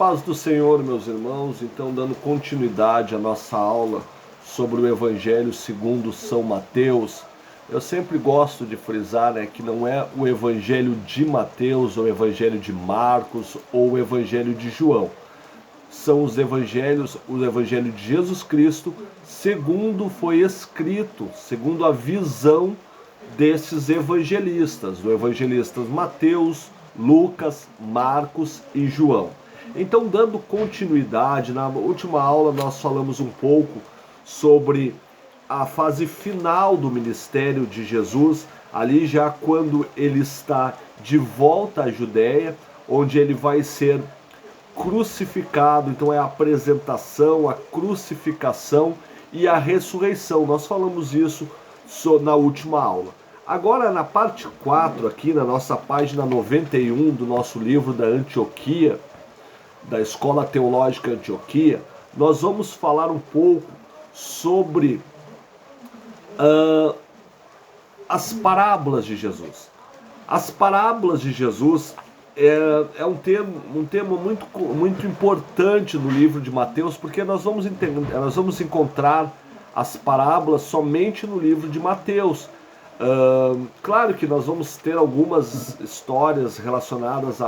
paz do Senhor, meus irmãos. Então, dando continuidade à nossa aula sobre o Evangelho segundo São Mateus, eu sempre gosto de frisar, que não é o Evangelho de Mateus, ou o Evangelho de Marcos, ou o Evangelho de João. São os evangelhos, o Evangelho de Jesus Cristo, segundo foi escrito, segundo a visão desses evangelistas, do evangelistas Mateus, Lucas, Marcos e João. Então, dando continuidade, na última aula nós falamos um pouco sobre a fase final do ministério de Jesus, ali já quando ele está de volta à Judéia, onde ele vai ser crucificado. Então é a apresentação, a crucificação e a ressurreição. Nós falamos isso na última aula. Agora, na parte 4, aqui na nossa página 91 do nosso livro da Antioquia, da Escola Teológica Antioquia, nós vamos falar um pouco sobre as parábolas de Jesus. As parábolas de Jesus é um tema muito importante no livro de Mateus, porque nós vamos encontrar as parábolas somente no livro de Mateus. Claro que nós vamos ter algumas histórias relacionadas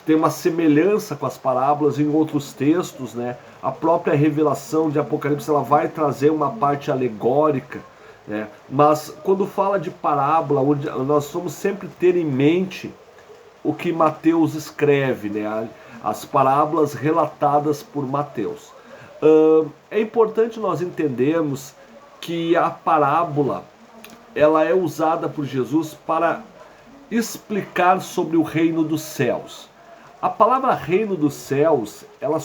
tem uma semelhança com as parábolas em outros textos, né? A própria revelação de Apocalipse, ela vai trazer uma parte alegórica, né? Mas quando fala de parábola, nós vamos sempre ter em mente o que Mateus escreve, né? As parábolas relatadas por Mateus. É importante nós entendermos que a parábola ela é usada por Jesus para explicar sobre o reino dos céus. A palavra reino dos céus, ela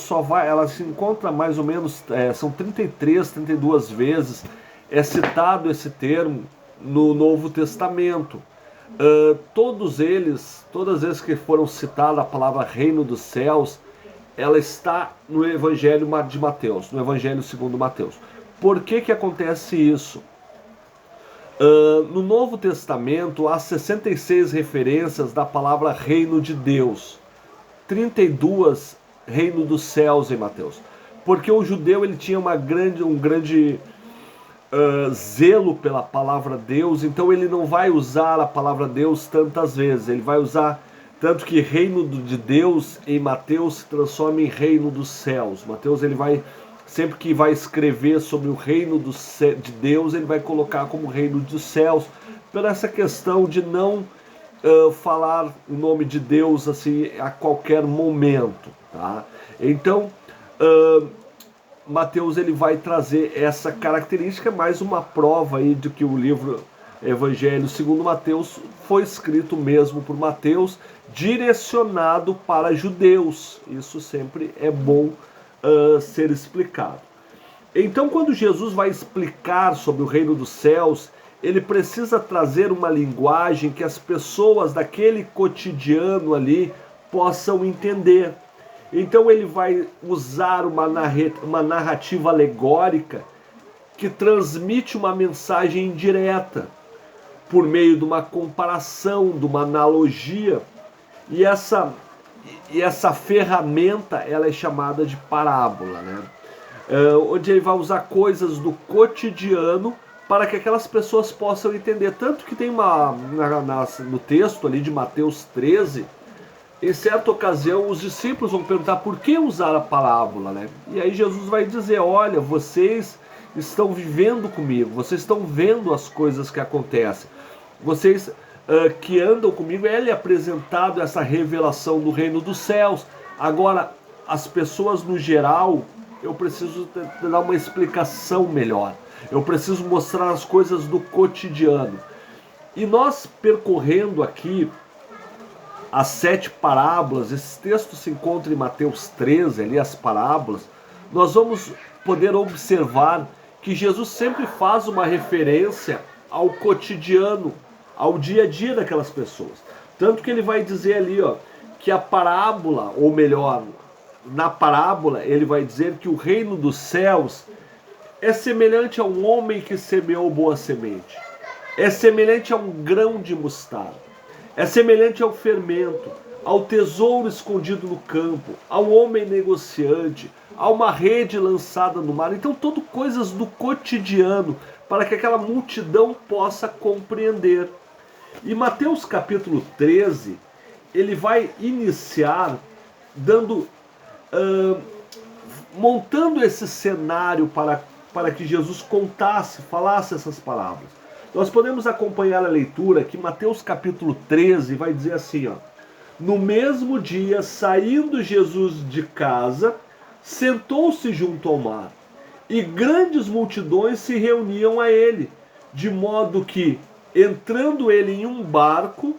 se encontra mais ou menos, são 33, 32 vezes, é citado esse termo no Novo Testamento. Todas as vezes que foram citada a palavra reino dos céus, ela está no Evangelho de Mateus, no Evangelho segundo Mateus. Por que acontece isso? No Novo Testamento há 66 referências da palavra reino de Deus, 32 reino dos céus em Mateus, porque o judeu ele tinha um grande zelo pela palavra Deus, então ele não vai usar a palavra Deus tantas vezes, ele vai usar, tanto que reino de Deus em Mateus se transforma em reino dos céus. Mateus ele vai, sempre que vai escrever sobre o reino de Deus, ele vai colocar como reino dos céus, por essa questão de não falar o nome de Deus assim a qualquer momento, tá? Então, Mateus ele vai trazer essa característica, mais uma prova aí de que o livro Evangelho segundo Mateus foi escrito mesmo por Mateus, direcionado para judeus. Isso sempre é bom ser explicado. Então, quando Jesus vai explicar sobre o reino dos céus, ele precisa trazer uma linguagem que as pessoas daquele cotidiano ali possam entender. Então ele vai usar uma narrativa alegórica que transmite uma mensagem indireta por meio de uma comparação, de uma analogia. E essa ferramenta ela é chamada de parábola, né? Onde ele vai usar coisas do cotidiano para que aquelas pessoas possam entender. Tanto que tem no texto ali de Mateus 13, em certa ocasião os discípulos vão perguntar por que usar a parábola, né? E aí Jesus vai dizer, olha, vocês estão vivendo comigo, vocês estão vendo as coisas que acontecem, vocês que andam comigo, é apresentado essa revelação do reino dos céus. Agora, as pessoas no geral, eu preciso dar uma explicação melhor. Eu preciso mostrar as coisas do cotidiano. E nós percorrendo aqui as 7 parábolas, esse texto se encontra em Mateus 13, ali as parábolas, nós vamos poder observar que Jesus sempre faz uma referência ao cotidiano, ao dia a dia daquelas pessoas. Tanto que ele vai dizer ali, que a parábola, ou melhor, na parábola ele vai dizer que o reino dos céus é semelhante a um homem que semeou boa semente. É semelhante a um grão de mostarda. É semelhante ao fermento. ao tesouro escondido no campo, ao homem negociante, a uma rede lançada no mar. Então, tudo coisas do cotidiano, para que aquela multidão possa compreender. E Mateus capítulo 13, ele vai iniciar montando esse cenário para que Jesus falasse essas palavras. Nós podemos acompanhar a leitura que Mateus capítulo 13 vai dizer assim, ó: no mesmo dia, saindo Jesus de casa, sentou-se junto ao mar, e grandes multidões se reuniam a ele, de modo que, entrando ele em um barco,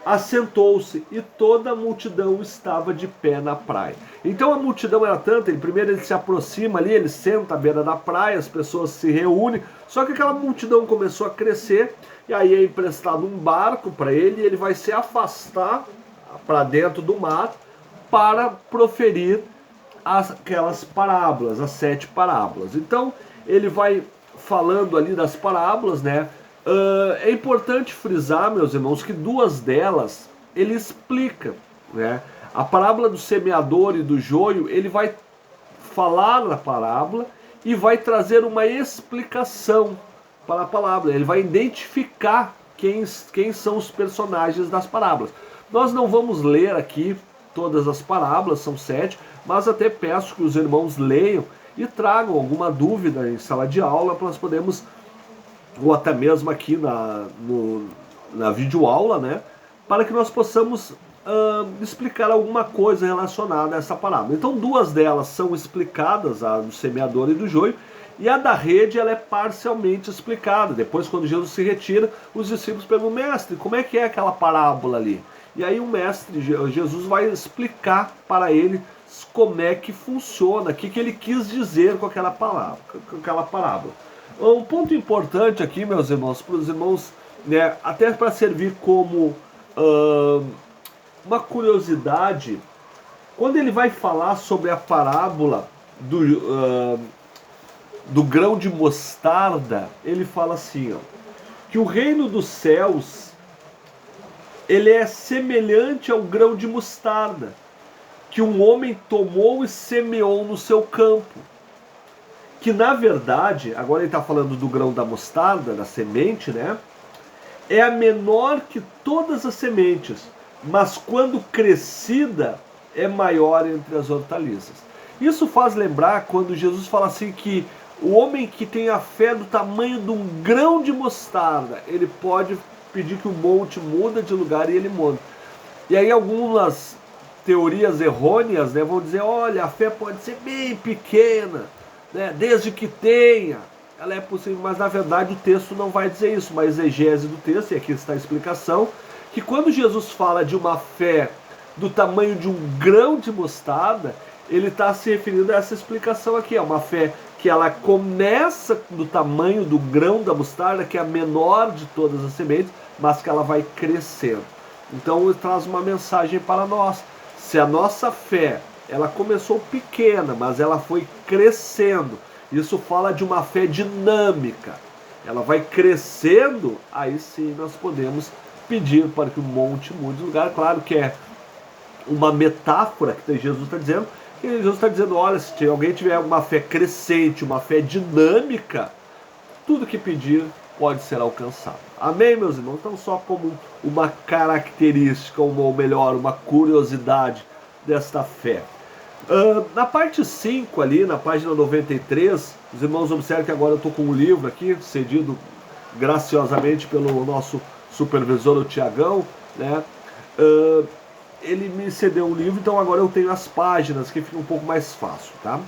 assentou-se, e toda a multidão estava de pé na praia. Então a multidão era tanta, primeiro ele se aproxima ali, ele senta à beira da praia, as pessoas se reúnem, só que aquela multidão começou a crescer, e aí é emprestado um barco para ele, e ele vai se afastar para dentro do mar para proferir aquelas parábolas, as 7 parábolas. Então ele vai falando ali das parábolas, né? É importante frisar, meus irmãos, que 2 delas ele explica, né? A parábola do semeador e do joio, ele vai falar na parábola e vai trazer uma explicação para a parábola. Ele vai identificar quem são os personagens das parábolas. Nós não vamos ler aqui todas as parábolas, são 7, mas até peço que os irmãos leiam e tragam alguma dúvida em sala de aula para nós podermos, ou até mesmo aqui na videoaula, né, para que nós possamos explicar alguma coisa relacionada a essa parábola. Então 2 delas são explicadas, a do semeador e do joio, e a da rede ela é parcialmente explicada. Depois, quando Jesus se retira, os discípulos perguntam: mestre, como é que é aquela parábola ali? E aí o mestre, Jesus, vai explicar para ele como é que funciona, o que ele quis dizer com aquela parábola. Um ponto importante aqui, meus irmãos, para os irmãos, né, até para servir como uma curiosidade, quando ele vai falar sobre a parábola do grão de mostarda, ele fala assim, ó, que o reino dos céus ele é semelhante ao grão de mostarda, que um homem tomou e semeou no seu campo. Que na verdade, agora ele está falando do grão da mostarda, da semente, né? É a menor que todas as sementes, mas quando crescida é maior entre as hortaliças. Isso faz lembrar quando Jesus fala assim que o homem que tem a fé do tamanho de um grão de mostarda, ele pode pedir que o monte muda de lugar e ele muda. E aí algumas teorias errôneas, né, vão dizer, olha, a fé pode ser bem pequena, né, desde que tenha, ela é possível, mas na verdade o texto não vai dizer isso, mas a exegese do texto, e aqui está a explicação, que quando Jesus fala de uma fé do tamanho de um grão de mostarda, ele está se referindo a essa explicação aqui, é uma fé que ela começa do tamanho do grão da mostarda, que é a menor de todas as sementes, mas que ela vai crescendo. Então ele traz uma mensagem para nós. Se a nossa fé, ela começou pequena, mas ela foi crescendo, isso fala de uma fé dinâmica. Ela vai crescendo, aí sim nós podemos pedir para que o monte mude de lugar. Claro que é uma metáfora que Jesus está dizendo, e Jesus está dizendo, olha, se alguém tiver uma fé crescente, uma fé dinâmica, tudo que pedir pode ser alcançado. Amém, meus irmãos? Então, só como uma característica, ou melhor, uma curiosidade desta fé. Na parte 5 ali, na página 93, os irmãos observam que agora eu estou com um livro aqui, cedido graciosamente pelo nosso supervisor, o Tiagão, né? Ele me cedeu um livro, então agora eu tenho as páginas, que fica um pouco mais fácil, tá?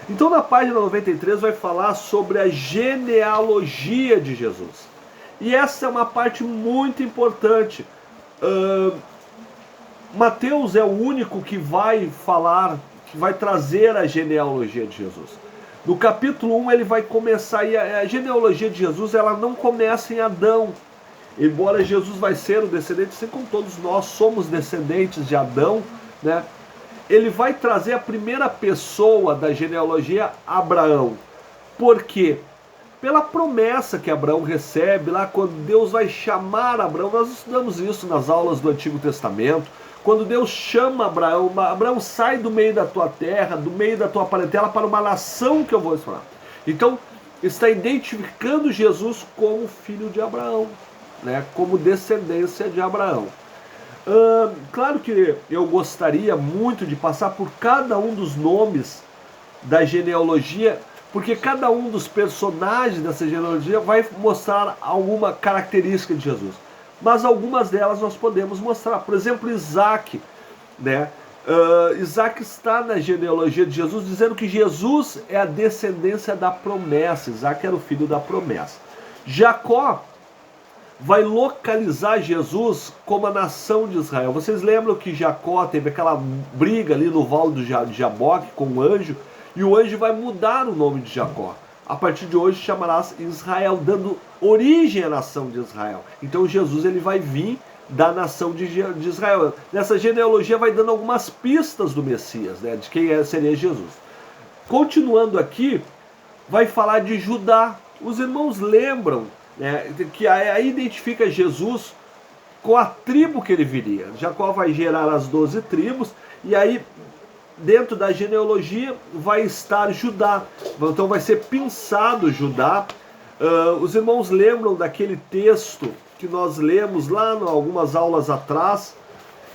Então na página 93 vai falar sobre a genealogia de Jesus. E essa é uma parte muito importante. Mateus é o único que vai falar, que vai trazer a genealogia de Jesus. No capítulo 1 ele vai começar, e a genealogia de Jesus ela não começa em Adão. Embora Jesus vai ser o descendente, assim como todos nós somos descendentes de Adão, né? Ele vai trazer a primeira pessoa da genealogia, Abraão. Por quê? Pela promessa que Abraão recebe lá quando Deus vai chamar Abraão. Nós estudamos isso nas aulas do Antigo Testamento, quando Deus chama Abraão, Abraão, sai do meio da tua terra, do meio da tua parentela, para uma nação que eu vou ensinar. Então, está identificando Jesus como filho de Abraão, né? Como descendência de Abraão. Claro que eu gostaria muito de passar por cada um dos nomes da genealogia, porque cada um dos personagens dessa genealogia vai mostrar alguma característica de Jesus. Mas algumas delas nós podemos mostrar. Por exemplo, Isaac, né? Isaac está na genealogia de Jesus, dizendo que Jesus é a descendência da promessa. Isaac era o filho da promessa. Jacó vai localizar Jesus como a nação de Israel. Vocês lembram que Jacó teve aquela briga ali no vale de Jaboque com o anjo, e o anjo vai mudar o nome de Jacó. A partir de hoje chamarás Israel, dando origem à nação de Israel. Então Jesus ele vai vir da nação de Israel. Nessa genealogia vai dando algumas pistas do Messias, né, de quem seria Jesus. Continuando aqui, vai falar de Judá. Os irmãos lembram, né, que aí identifica Jesus com a tribo que ele viria. Jacó vai gerar as 12 tribos, e aí dentro da genealogia vai estar Judá. Então vai ser pensado Judá. Os irmãos lembram daquele texto que nós lemos lá em algumas aulas atrás.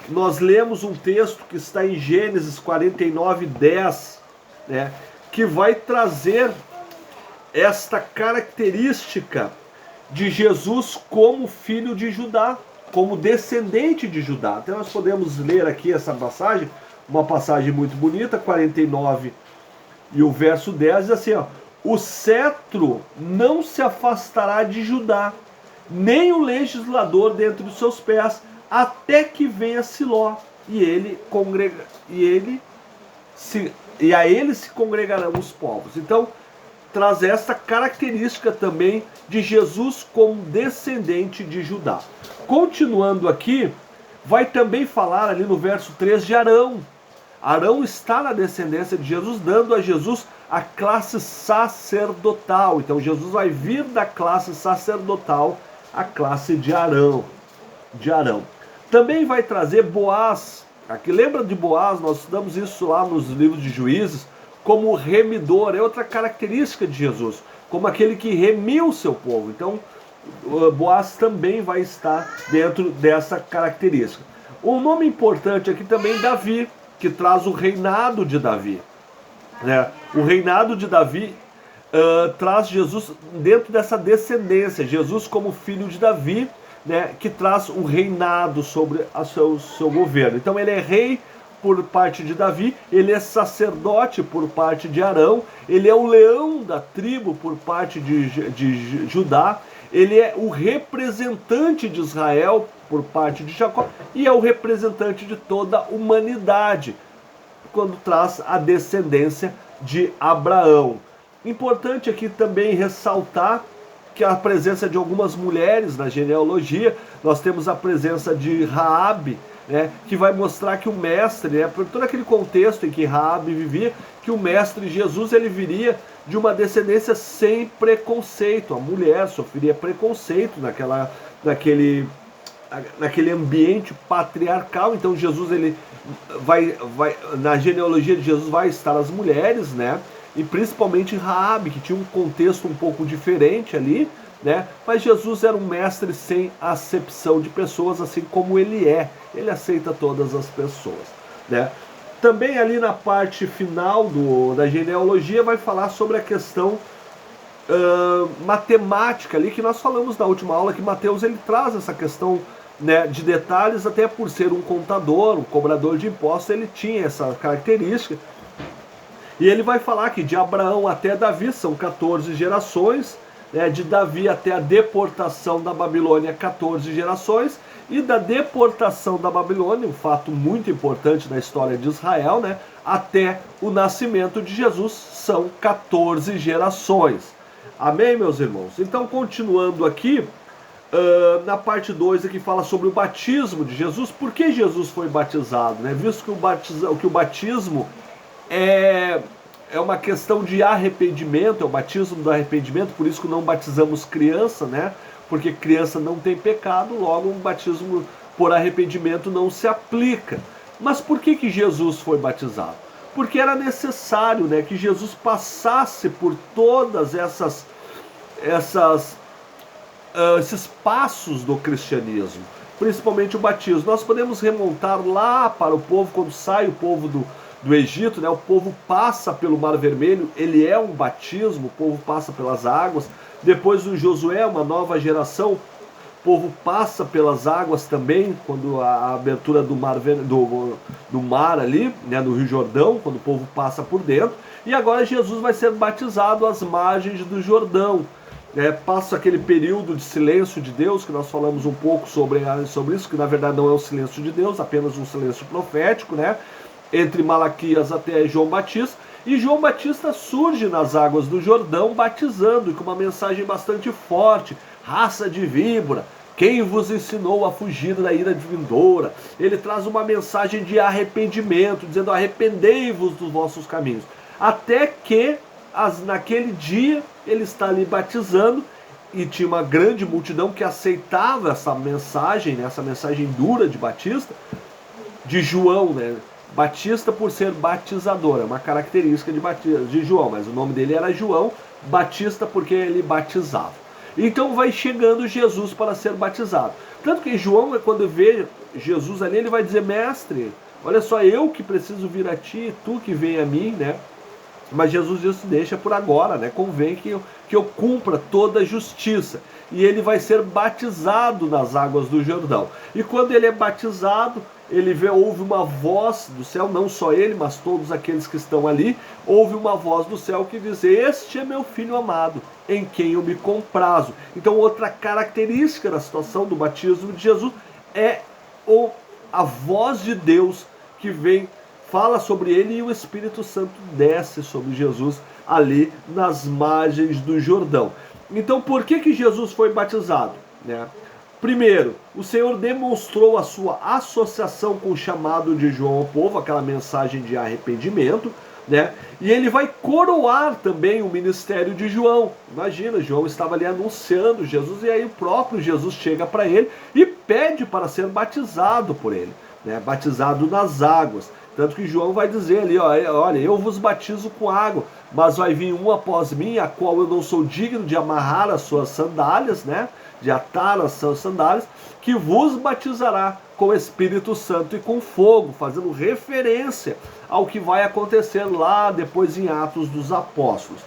Nós lemos um texto que está em Gênesis 49:10, né, que vai trazer esta característica de Jesus como filho de Judá, como descendente de Judá. Então nós podemos ler aqui essa passagem, uma passagem muito bonita, 49 e o verso 10 diz assim, ó: o cetro não se afastará de Judá, nem o legislador dentre os seus pés, até que venha Siló, e a ele se congregarão os povos. Então traz essa característica também de Jesus como descendente de Judá. Continuando aqui, vai também falar ali no verso 3 de Arão. Arão está na descendência de Jesus, dando a Jesus a classe sacerdotal. Então Jesus vai vir da classe sacerdotal, a classe de Arão. Também vai trazer Boaz. Aqui, lembra de Boaz? Nós estudamos isso lá nos livros de Juízes, como remidor. É outra característica de Jesus, como aquele que remiu o seu povo. Então Boaz também vai estar dentro dessa característica. Um nome importante aqui também, Davi, que traz o reinado de Davi, né? O reinado de Davi traz Jesus dentro dessa descendência, Jesus como filho de Davi, né, que traz o reinado sobre seu governo. Então ele é rei por parte de Davi, ele é sacerdote por parte de Arão, ele é o leão da tribo por parte de Judá, ele é o representante de Israel por parte de Jacó, e é o representante de toda a humanidade, quando traz a descendência de Abraão. Importante aqui também ressaltar que a presença de algumas mulheres na genealogia. Nós temos a presença de Raabe, né, que vai mostrar que o mestre, né, por todo aquele contexto em que Raabe vivia, que o mestre Jesus ele viria de uma descendência sem preconceito. A mulher sofreria preconceito naquele ambiente patriarcal. Então Jesus ele vai na genealogia de Jesus vai estar as mulheres, né? E principalmente Raabe, que tinha um contexto um pouco diferente ali, né? Mas Jesus era um mestre sem acepção de pessoas, assim como ele é. Ele aceita todas as pessoas, né? Também ali na parte final da genealogia vai falar sobre a questão matemática ali, que nós falamos na última aula, que Mateus ele traz essa questão, né, de detalhes, até por ser um contador, um cobrador de impostos, ele tinha essa característica. E ele vai falar que de Abraão até Davi são 14 gerações, né, de Davi até a deportação da Babilônia, 14 gerações, e da deportação da Babilônia, um fato muito importante na história de Israel, né, até o nascimento de Jesus, são 14 gerações. Amém, meus irmãos? Então, continuando aqui, na parte 2 aqui fala sobre o batismo de Jesus. Por que Jesus foi batizado, né? Visto que o batismo é uma questão de arrependimento, é o batismo do arrependimento, por isso que não batizamos criança, né? Porque criança não tem pecado, logo um batismo por arrependimento não se aplica. Mas por que Jesus foi batizado? Porque era necessário, né, que Jesus passasse por todas esses passos do cristianismo, principalmente o batismo. Nós podemos remontar lá para o povo, quando sai o povo do Egito, né, o povo passa pelo Mar Vermelho, ele é um batismo, o povo passa pelas águas. Depois do Josué, uma nova geração, o povo passa pelas águas também, quando a abertura do mar ali, né, no Rio Jordão, quando o povo passa por dentro. E agora Jesus vai ser batizado às margens do Jordão. Passa aquele período de silêncio de Deus, que nós falamos um pouco sobre isso, que na verdade não é um silêncio de Deus, apenas um silêncio profético, né? Entre Malaquias até João Batista. E João Batista surge nas águas do Jordão batizando, com uma mensagem bastante forte: raça de víbora, quem vos ensinou a fugir da ira vindoura? Ele traz uma mensagem de arrependimento, dizendo: arrependei-vos dos vossos caminhos. Até que, naquele dia, ele está ali batizando, e tinha uma grande multidão que aceitava essa mensagem, né, essa mensagem dura de Batista, de João, né? Batista por ser batizador, é uma característica de João, mas o nome dele era João, Batista porque ele batizava. Então vai chegando Jesus para ser batizado. Tanto que João, quando vê Jesus ali, ele vai dizer: mestre, olha só, eu que preciso vir a ti, tu que vem a mim, né? Mas Jesus disse: deixa por agora, né? Convém que eu cumpra toda a justiça. E ele vai ser batizado nas águas do Jordão. E quando ele é batizado, ouve uma voz do céu, não só ele, mas todos aqueles que estão ali, ouve uma voz do céu que diz: este é meu filho amado, em quem eu me comprazo. Então, outra característica da situação do batismo de Jesus é a voz de Deus que vem, fala sobre ele, e o Espírito Santo desce sobre Jesus ali nas margens do Jordão. Então, por que Jesus foi batizado, né? Primeiro, o Senhor demonstrou a sua associação com o chamado de João ao povo, aquela mensagem de arrependimento, né? E ele vai coroar também o ministério de João. Imagina, João estava ali anunciando Jesus, e aí o próprio Jesus chega para ele e pede para ser batizado por ele, né? Batizado nas águas. Tanto que João vai dizer ali: olha, eu vos batizo com água, mas vai vir um após mim, a qual eu não sou digno de amarrar as suas sandálias, né? De atar as suas sandálias, que vos batizará com o Espírito Santo e com fogo, fazendo referência ao que vai acontecer lá depois em Atos dos Apóstolos.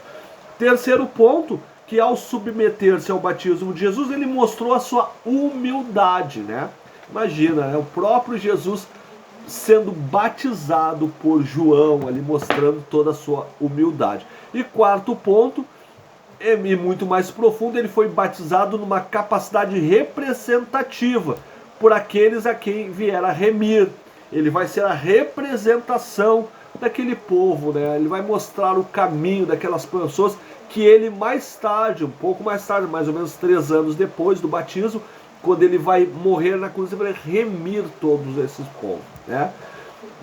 Terceiro ponto, que ao submeter-se ao batismo de Jesus, ele mostrou a sua humildade, né? Imagina, né? O próprio Jesus sendo batizado por João, ali mostrando toda a sua humildade. E quarto ponto, e muito mais profundo, ele foi batizado numa capacidade representativa por aqueles a quem vier a remir. Ele vai ser a representação daquele povo, né? Ele vai mostrar o caminho daquelas pessoas que ele mais tarde, um pouco mais tarde, mais ou menos 3 anos depois do batismo, quando ele vai morrer na cruz, ele vai remir todos esses povos, né?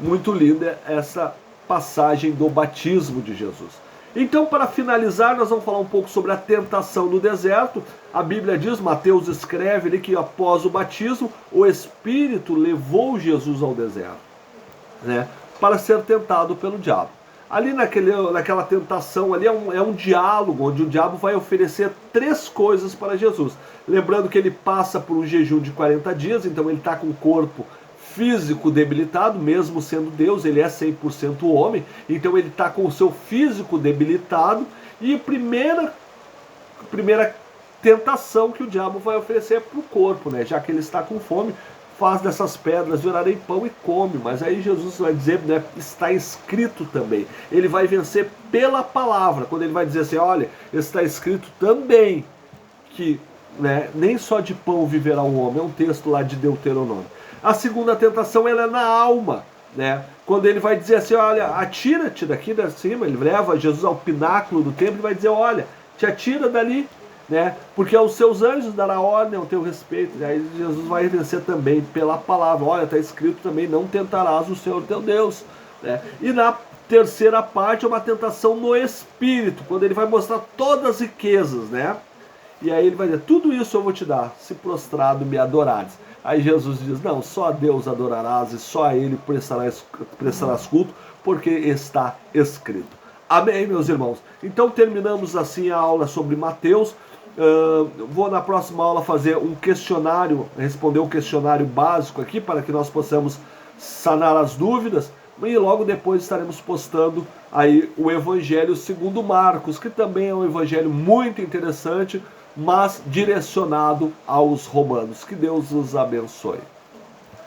Muito linda essa passagem do batismo de Jesus. Então, para finalizar, nós vamos falar um pouco sobre a tentação no deserto. A Bíblia diz, Mateus escreve ali, que após o batismo, o Espírito levou Jesus ao deserto, né, para ser tentado pelo diabo. Ali naquela tentação ali é um diálogo, onde o diabo vai oferecer 3 coisas para Jesus. Lembrando que ele passa por um jejum de 40 dias, então ele está com o corpo físico debilitado, mesmo sendo Deus, ele é 100% homem, então ele está com o seu físico debilitado. E a primeira tentação que o diabo vai oferecer é para o corpo, né? Já que ele está com fome, faz dessas pedras virarem pão e come. Mas aí Jesus vai dizer, né, está escrito também. Ele vai vencer pela palavra, quando ele vai dizer assim: olha, está escrito também que, né, nem só de pão viverá o homem. É um texto lá de Deuteronômio. A segunda tentação, ela é na alma, né? Quando ele vai dizer assim: olha, atira-te daqui de cima. Ele leva Jesus ao pináculo do templo e vai dizer: olha, te atira dali, né? Porque aos seus anjos dará ordem ao teu respeito. E aí Jesus vai vencer também pela palavra. Olha, está escrito também: não tentarás o Senhor teu Deus, né? E na terceira parte é uma tentação no espírito, quando ele vai mostrar todas as riquezas, né? E aí ele vai dizer: tudo isso eu vou te dar, se prostrado me adorares. Aí Jesus diz, não, só a Deus adorarás e só a Ele prestarás culto, porque está escrito. Amém, meus irmãos? Então terminamos assim a aula sobre Mateus. Vou na próxima aula fazer um questionário, responder um questionário básico aqui, para que nós possamos sanar as dúvidas. E logo depois estaremos postando aí o Evangelho segundo Marcos, que também é um evangelho muito interessante, mas direcionado aos romanos. Que Deus os abençoe.